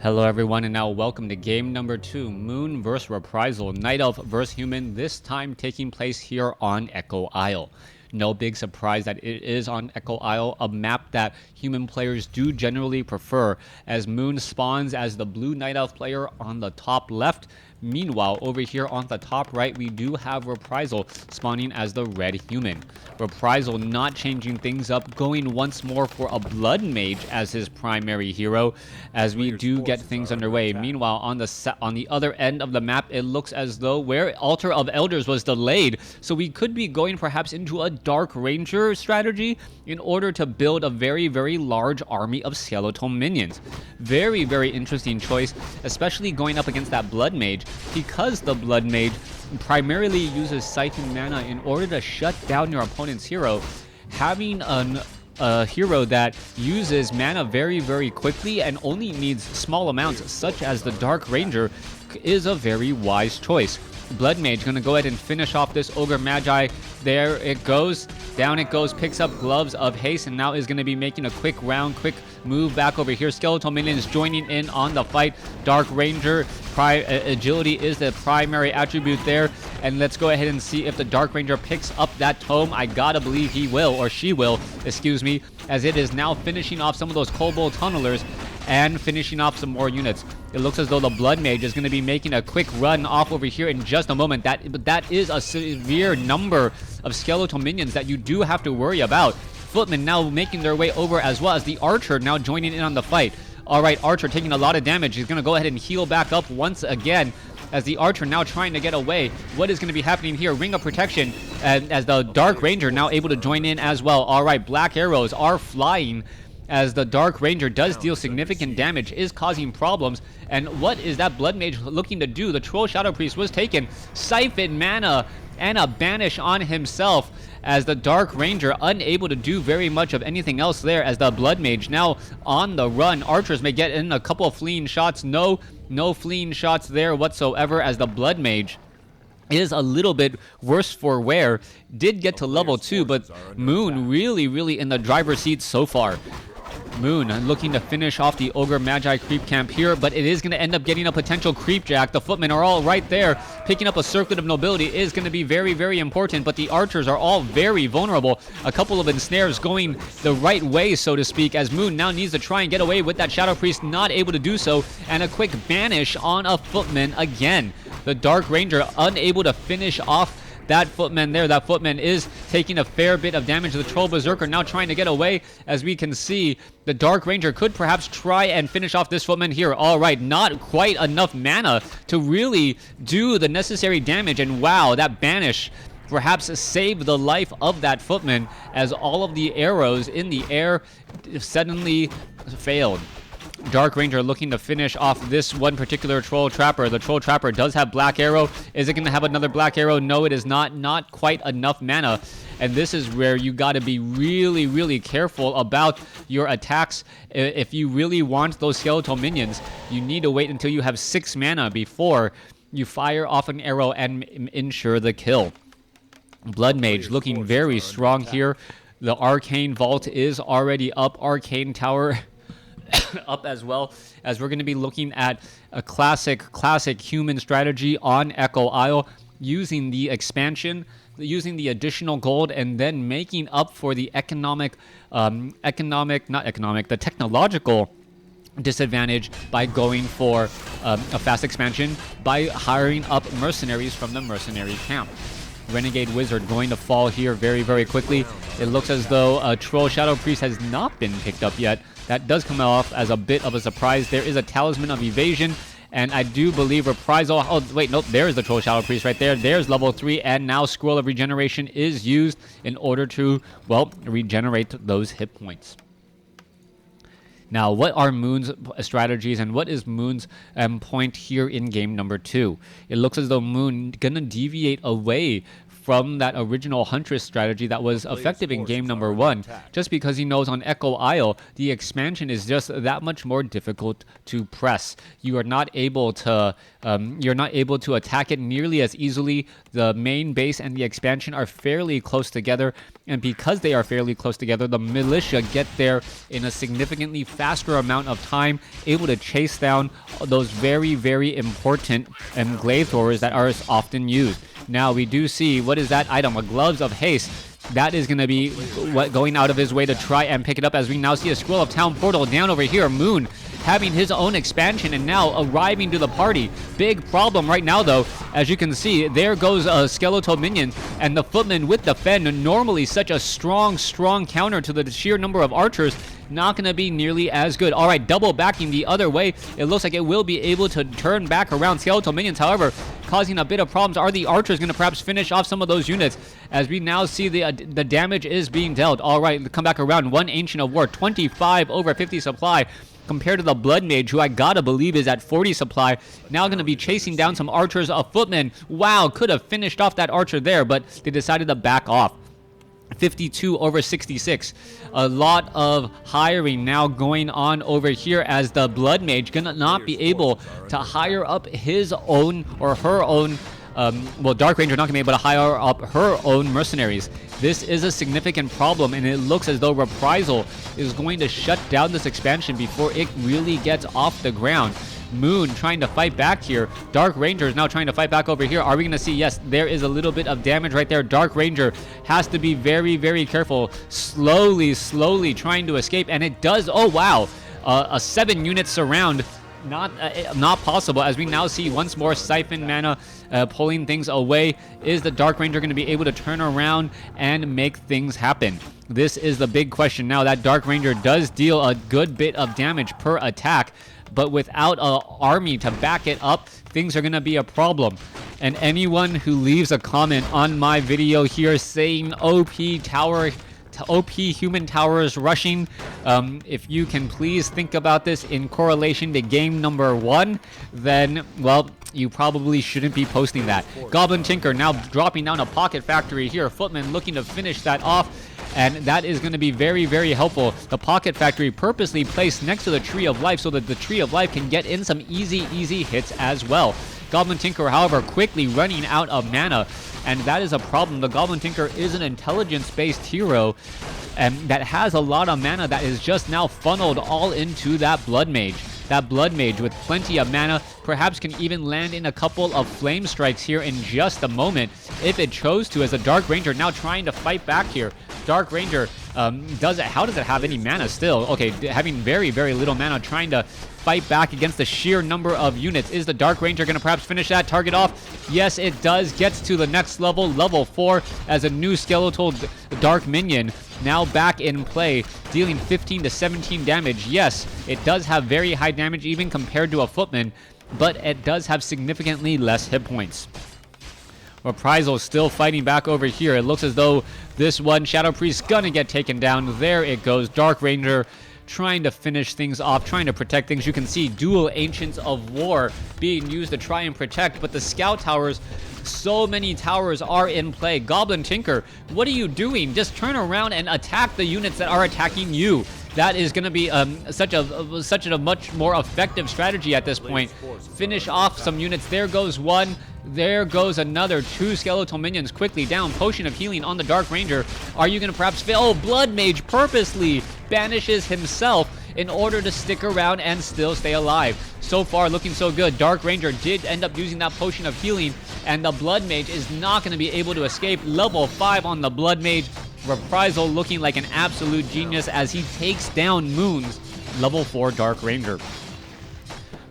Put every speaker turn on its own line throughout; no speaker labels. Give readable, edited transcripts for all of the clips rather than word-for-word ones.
Hello everyone, and now welcome to game number 2, Moon vs. Reprisal, Night Elf vs. Human, this time taking place here on Echo Isle. No big surprise that it is on Echo Isle, a map that human players do generally prefer, as Moon spawns as the blue Night Elf player on the top left. Meanwhile, over here on the top right, we do have Reprisal spawning as the red human. Reprisal not changing things up, going once more for a Blood Mage as his primary hero, as we do get things underway. Meanwhile, on the other end of the map, it looks as though where Altar of Elders was delayed, so we could be going perhaps into a Dark Ranger strategy in order to build a very, very large army of skeletal minions. Very, very interesting choice, especially going up against that Blood Mage, because the Blood Mage primarily uses Siphon Mana in order to shut down your opponent's hero. Having a hero that uses mana very, very quickly and only needs small amounts, such as the Dark Ranger, is a very wise choice. Blood Mage gonna go ahead and finish off this Ogre Magi. There it goes. Down it goes, picks up Gloves of Haste, and now is going to be making a quick move back over here. Skeletal Minions joining in on the fight. Dark Ranger, agility is the primary attribute there. And let's go ahead and see if the Dark Ranger picks up that tome. I gotta believe he will, or she will, excuse me, as it is now finishing off some of those Kobold Tunnelers and finishing off some more units. It looks as though the Blood Mage is going to be making a quick run off over here in just a moment. That is a severe number of skeletal minions that you do have to worry about. Footmen now making their way over, as well as the Archer now joining in on the fight. Alright, Archer taking a lot of damage. He's going to go ahead and heal back up once again, as the Archer now trying to get away. What is going to be happening here? Ring of Protection, and as the Dark Ranger now able to join in as well. Alright, Black Arrows are flying, as the Dark Ranger does deal significant damage, is causing problems. And what is that Blood Mage looking to do? The Troll Shadow Priest was taken. Siphon Mana and a Banish on himself, as the Dark Ranger unable to do very much of anything else there, as the Blood Mage now on the run. Archers may get in a couple of fleeing shots. No fleeing shots there whatsoever, as the Blood Mage is a little bit worse for wear. Did get to level 2, but Moon really in the driver's seat so far. Moon looking to finish off the Ogre Magi creep camp here, but it is going to end up getting a potential creep jack. The Footmen are all right there. Picking up a Circlet of Nobility is going to be very important, but the Archers are all very vulnerable. A couple of ensnares going the right way, so to speak, as Moon now needs to try and get away with that Shadow Priest, not able to do so, and a quick Banish on a Footman again. The Dark Ranger unable to finish off that Footman there. That Footman is taking a fair bit of damage. The Troll Berserker now trying to get away. As we can see, the Dark Ranger could perhaps try and finish off this Footman here. Alright, not quite enough mana to really do the necessary damage. And wow, that Banish perhaps saved the life of that Footman, as all of the arrows in the air suddenly failed. Dark Ranger looking to finish off this one particular Troll Trapper. The Troll Trapper does have Black Arrow. Is it going to have another Black Arrow? No, it is not. Not quite enough mana. And this is where you got to be really careful about your attacks. If you really want those skeletal minions, you need to wait until you have 6 mana before you fire off an arrow and ensure the kill. Blood Mage looking very strong here. The Arcane Vault is already up. Arcane Tower up as well, as we're going to be looking at a classic human strategy on Echo Isle, using the expansion, using the additional gold, and then making up for the the technological disadvantage by going for a fast expansion by hiring up mercenaries from the mercenary camp. Renegade Wizard going to fall here very quickly. It looks as though a Troll Shadow Priest has not been picked up yet. That does come off as a bit of a surprise. There is a Talisman of Evasion, and I do believe Reprisal. Oh, wait, nope, there's the Troll Shadow Priest right there. There's level 3, and now Scroll of Regeneration is used in order to, well, regenerate those hit points. Now, what are Moon's strategies, and what is Moon's point here in game number 2? It looks as though Moon gonna deviate away from that original Huntress strategy that was effective in game number 1, just because he knows on Echo Isle, the expansion is just that much more difficult to press. You are not able to attack it nearly as easily. The main base and the expansion are fairly close together, and because they are fairly close together, the militia get there in a significantly faster amount of time, able to chase down those very, very important glaive throwers that are often used. Now we do see, what is that item? A Gloves of Haste. That is going to be going out of his way to try and pick it up, as we now see a Scroll of Town Portal down over here. Moon having his own expansion and now arriving to the party. Big problem right now, though. As you can see, there goes a skeletal minion, and the footman with the Fen, normally such a strong counter to the sheer number of archers, not going to be nearly as good. All right, double backing the other way. It looks like it will be able to turn back around skeletal minions. However, causing a bit of problems. Are the archers going to perhaps finish off some of those units? As we now see the damage is being dealt. All right, come back around. One Ancient of War, 25 over 50 supply. Compared to the Blood Mage, who I gotta believe is at 40 supply. Now going to be chasing down some archers. A footman, wow, could have finished off that archer there, but they decided to back off. 52 over 66. A lot of hiring now going on over here, as the Blood Mage gonna not be able to hire up his own or her own Dark Ranger not going to be able to hire up her own mercenaries. This is a significant problem, and it looks as though Reprisal is going to shut down this expansion before it really gets off the ground. Moon trying to fight back here. Dark Ranger is now trying to fight back over here. Are we going to see? Yes, there is a little bit of damage right there. Dark Ranger has to be very, very careful. Slowly trying to escape, and it does. Oh, wow. A 7-unit surround. Not possible, as we now see once more Siphon Mana pulling things away. Is the Dark Ranger going to be able to turn around and make things happen? This is the big question now. That Dark Ranger does deal a good bit of damage per attack, but without an army to back it up, things are going to be a problem. And anyone who leaves a comment on my video here saying OP human towers rushing, if you can please think about this in correlation to game number 1, then, well, you probably shouldn't be posting that. Goblin Tinker now dropping down a Pocket Factory here. Footman looking to finish that off, and that is going to be very, very helpful. The Pocket Factory purposely placed next to the Tree of Life so that the Tree of Life can get in some easy hits as well. Goblin Tinker, however, quickly running out of mana, and that is a problem. The Goblin Tinker is an intelligence-based hero, and that has a lot of mana that is just now funneled all into that Blood Mage. That Blood Mage with plenty of mana perhaps can even land in a couple of Flame Strikes here in just a moment if it chose to, as the Dark Ranger now trying to fight back here. Dark Ranger, how does it have any mana still? Okay, having very, very little mana, trying to fight back against the sheer number of units. Is the Dark Ranger going to perhaps finish that target off? Yes, it does. Gets to the next level, level 4, as a new skeletal Dark Minion now back in play, dealing 15 to 17 damage. Yes, it does have very high damage even compared to a Footman, but it does have significantly less hit points. Reprisal still fighting back over here. It looks as though this one Shadow Priest gonna get taken down. There it goes. Dark Ranger trying to finish things off, trying to protect things. You can see dual Ancients of War being used to try and protect, but the Scout Towers, so many towers are in play. Goblin Tinker, what are you doing? Just turn around and attack the units that are attacking you. That is going to be such a much more effective strategy at this point. Finish off some units. There goes one. There goes another. 2 skeletal minions quickly down. Potion of healing on the Dark Ranger. Are you going to perhaps fail? Oh, Blood Mage purposely banishes himself in order to stick around and still stay alive. So far, looking so good. Dark Ranger did end up using that Potion of healing, and the Blood Mage is not going to be able to escape. Level 5 on the Blood Mage. Reprisal looking like an absolute genius as he takes down Moon's level 4 Dark Ranger.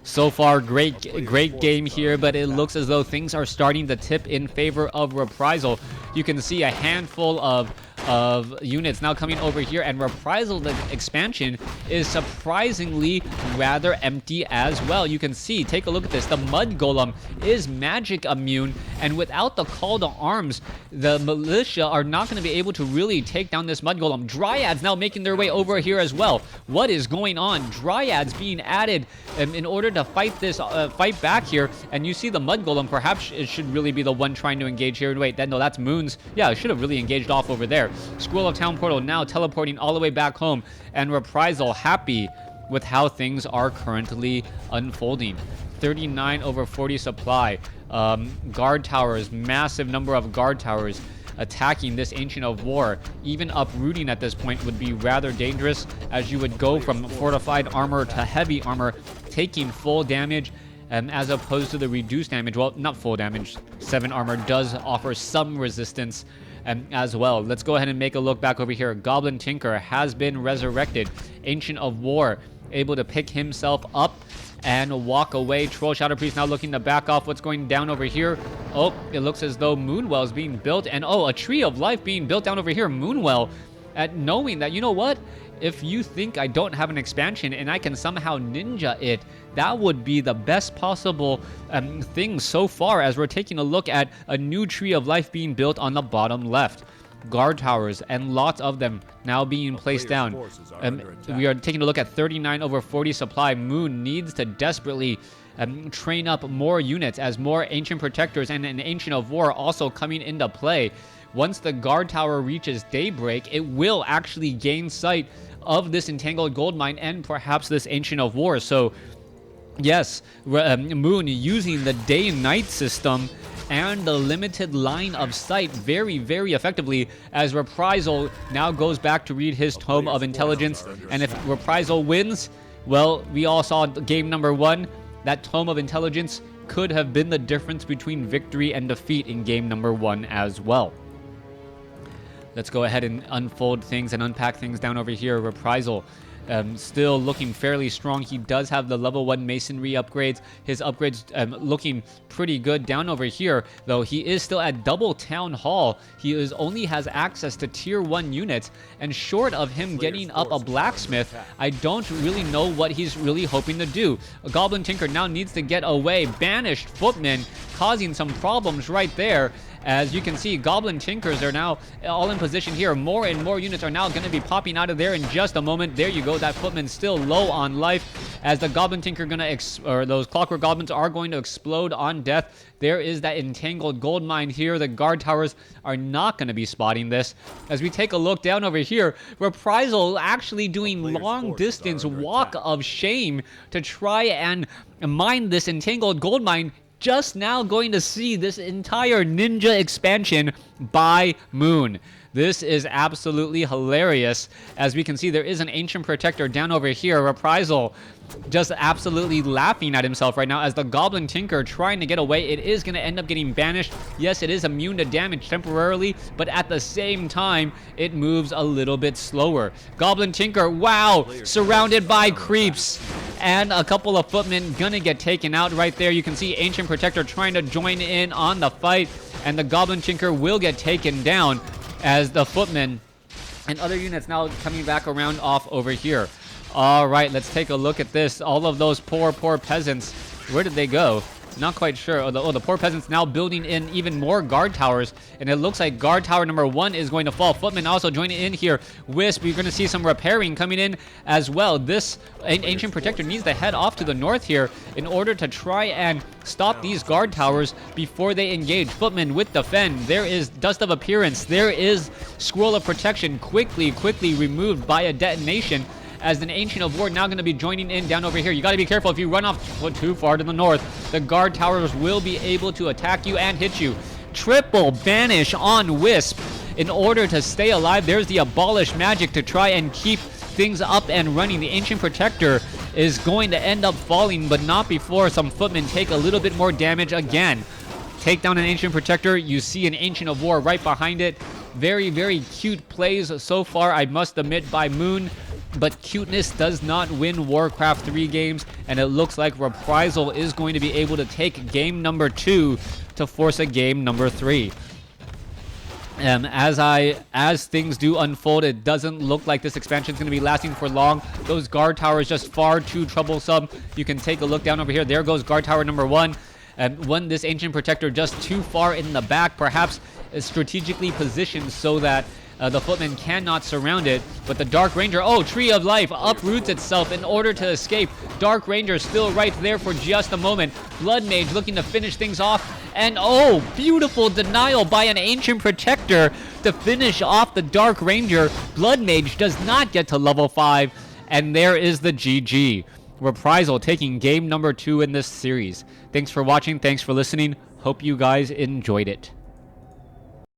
So far, great game here, but it looks as though things are starting to tip in favor of Reprisal. You can see a handful of of units now coming over here, and Reprisal, the expansion, is surprisingly rather empty as well. You can see, take a look at this, the Mud Golem is magic immune, and without the call to arms, the militia are not going to be able to really take down this Mud Golem. Dryads now making their way over here as well. What is going on? Dryads being added in order to fight this fight back here, and you see the Mud Golem, perhaps it should really be the one trying to engage here. Wait, no, that's Moon's. Yeah, it should have really engaged off over there. Scroll of Town Portal now teleporting all the way back home, and Reprisal happy with how things are currently unfolding. 39 over 40 supply. Guard towers, massive number of guard towers attacking this Ancient of War. Even uprooting at this point would be rather dangerous, as you would go from fortified armor to heavy armor, taking full damage, as opposed to the reduced damage. Well, not full damage. 7 armor does offer some resistance as well. Let's go ahead and make a look back over here. Goblin Tinker has been resurrected. Ancient of War able to pick himself up and walk away. Troll Shadow Priest now looking to back off. What's going down over here? Oh, it looks as though Moonwell is being built, and oh, a Tree of Life being built down over here. Moonwell, at knowing that, you know what? If you think I don't have an expansion and I can somehow ninja it, that would be the best possible thing so far, as we're taking a look at a new Tree of Life being built on the bottom left. Guard towers, and lots of them now being placed down. We are taking a look at 39 over 40 supply. Moon needs to desperately train up more units, as more Ancient Protectors and an Ancient of War also coming into play. Once the guard tower reaches daybreak, it will actually gain sight of this Entangled Goldmine and perhaps this Ancient of War. So yes, Moon using the day-night system and the limited line of sight very, very effectively, as Reprisal now goes back to read his Tome of Intelligence. And if Reprisal wins, well, we all saw game number 1, that Tome of Intelligence could have been the difference between victory and defeat in game number 1 as well. Let's go ahead and unfold things and unpack things down over here. Reprisal still looking fairly strong. He does have the level 1 masonry upgrades. His upgrades looking pretty good. Down over here, though, he is still at double town hall. He only has access to tier 1 units, and short of him getting up a blacksmith, I don't really know what he's really hoping to do. A Goblin Tinker now needs to get away. Banished Footmen causing some problems right there. As you can see, Goblin Tinkers are now all in position here. More and more units are now going to be popping out of there in just a moment. There you go. That Footman still low on life, as the Goblin Tinker those Clockwork Goblins are going to explode on death. There is that Entangled Goldmine here. The guard towers are not going to be spotting this. As we take a look down over here, Reprisal actually doing long distance walk of shame to try and mine this Entangled Goldmine. Just now going to see this entire ninja expansion by Moon. This is absolutely hilarious. As we can see, there is an Ancient Protector down over here. Reprisal just absolutely laughing at himself right now, as the Goblin Tinker trying to get away. It is going to end up getting banished. Yes, it is immune to damage temporarily, but at the same time, it moves a little bit slower. Goblin Tinker, wow, surrounded by creeps. And a couple of footmen gonna get taken out right there. You can see Ancient Protector trying to join in on the fight, and the Goblin Tinker will get taken down, as the footmen and other units now coming back around off over here. All right, let's take a look at this. All of those poor peasants, where did they go? Not quite sure. Oh, the poor peasants now building in even more guard towers, and it looks like guard tower number 1 is going to fall. Footmen also joining in here. Wisp, you're going to see some repairing coming in as well. This Ancient Protector needs to head off to the north here in order to try and stop these guard towers before they engage. Footmen with defend. There is Dust of Appearance. There is Scroll of Protection quickly removed by a detonation, as an Ancient of War now going to be joining in down over here. You got to be careful. If you run off too far to the north, the guard towers will be able to attack you and hit you. Triple banish on Wisp in order to stay alive. There's the Abolish Magic to try and keep things up and running. The Ancient Protector is going to end up falling, but not before some footmen take a little bit more damage again. Take down an Ancient Protector. You see an Ancient of War right behind it. Very, very cute plays so far, I must admit, by Moon. But cuteness does not win WarCraft 3 games, and it looks like Reprisal is going to be able to take game number 2 to force a game number 3. As things do unfold, it doesn't look like this expansion is going to be lasting for long. Those guard towers just far too troublesome. You can take a look down over here. There goes guard tower number 1. And when this ancient protector just too far in the back, perhaps is strategically positioned so that the footmen cannot surround it. But the Dark Ranger, oh, Tree of Life uproots itself in order to escape. Dark Ranger still right there for just a moment. Blood Mage looking to finish things off. And oh, beautiful denial by an Ancient Protector to finish off the Dark Ranger. Blood Mage does not get to level 5. And there is the GG. Reprisal taking game number 2 in this series. Thanks for watching. Thanks for listening. Hope you guys enjoyed it.